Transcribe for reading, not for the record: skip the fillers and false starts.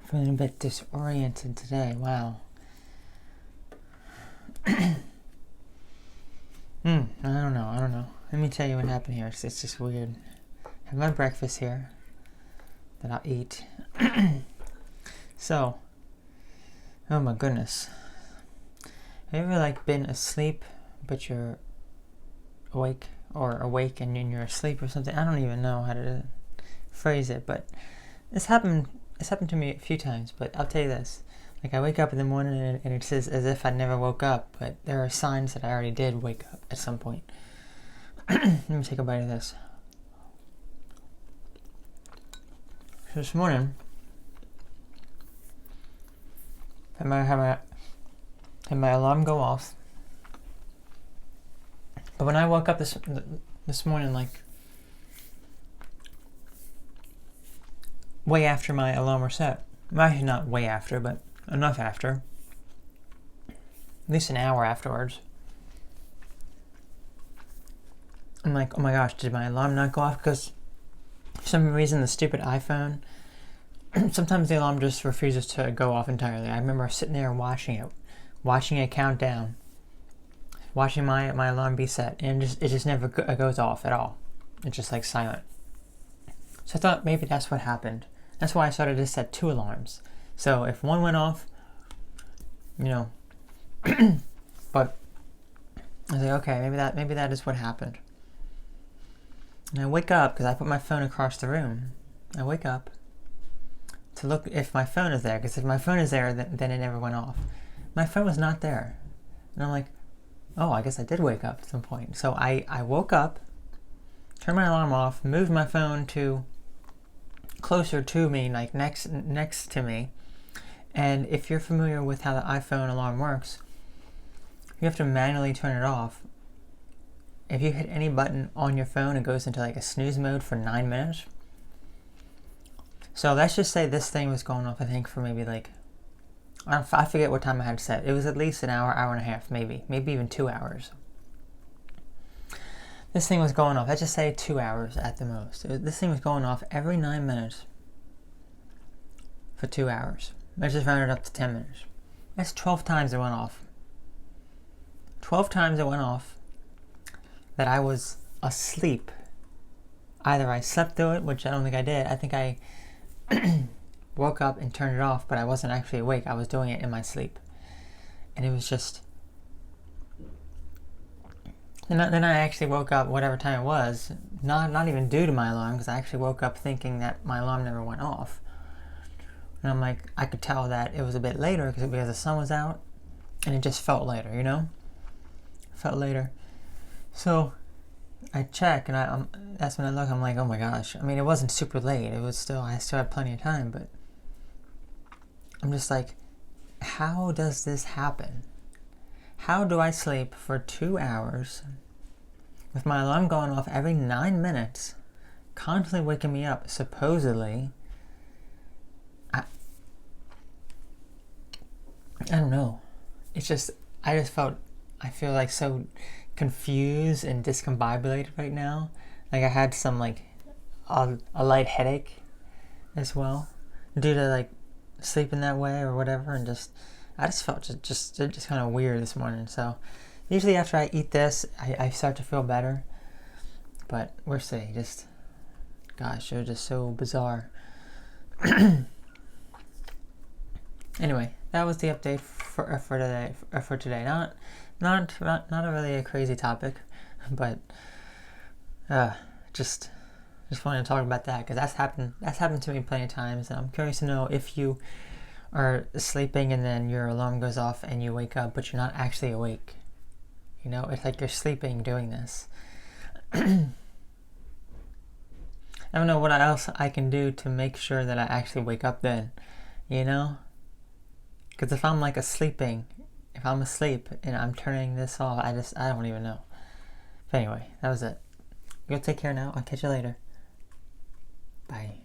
Feeling a bit disoriented today. Wow. I don't know. Let me tell you what happened here. It's just weird. I have my breakfast here that I'll eat. So, oh my goodness. Have you ever been asleep but you're awake, or awake and you're asleep or something? I don't even know how to phrase it, but it's happened to me a few times. But I'll tell you this. I wake up in the morning and it's as if I never woke up, but there are signs that I already did wake up at some point. Let me take a bite of this. So this morning, had my alarm go off. But when I woke up this morning, way after my alarm was set, actually not way after, but enough after, at least an hour afterwards, I'm like, oh my gosh, did my alarm not go off? Because for some reason the stupid iPhone, sometimes the alarm just refuses to go off entirely. I remember sitting there and watching it count down, watching my alarm be set, and it just never goes off at all. It's just silent. So I thought maybe that's what happened. That's why I started to set 2 alarms. So if one went off, but I was like, okay, maybe that is what happened. And I wake up because I put my phone across the room. I wake up to look if my phone is there, because if my phone is there, then it never went off. My phone was not there. And I'm like, oh, I guess I did wake up at some point. So I woke up, turned my alarm off, moved my phone to closer to me, next to me. And if you're familiar with how the iPhone alarm works, you have to manually turn it off. If you hit any button on your phone, it goes into a snooze mode for 9 minutes. So let's just say this thing was going off, I think, for maybe I forget what time I had set. It was at least an hour and a half, maybe even 2 hours. This thing was going off, let's just say 2 hours at the most. This thing was going off every 9 minutes for 2 hours. Let's just round it up to 10 minutes. That's 12 times it went off. 12 times it went off that I was asleep. Either I slept through it, which I don't think I did. I think I woke up and turned it off, but I wasn't actually awake. I was doing it in my sleep. And it was just... Then I actually woke up whatever time it was, not even due to my alarm, because I actually woke up thinking that my alarm never went off. And I'm like, I could tell that it was a bit later because the sun was out, and it just felt later, Felt later. So I check, and that's when I look, I'm like, oh my gosh. I mean, it wasn't super late. I still had plenty of time, but I'm just like, how does this happen? How do I sleep for 2 hours with my alarm going off every 9 minutes, constantly waking me up, supposedly? I don't know. I feel so confused and discombobulated right now. I had some a light headache as well due to sleeping that way or whatever, and I just felt just kind of weird this morning. So usually after I eat this, I start to feel better, but we'll see. Gosh, it was just so bizarre. Anyway, that was the update for today. Not really a crazy topic, but just wanted to talk about that because that's happened to me plenty of times, and I'm curious to know if you are sleeping and then your alarm goes off and you wake up, but you're not actually awake. It's like you're sleeping doing this. I don't know what else I can do to make sure that I actually wake up then, Because if I'm if I'm asleep and I'm turning this off, I don't even know. But anyway, that was it. Go take care now. I'll catch you later. Bye.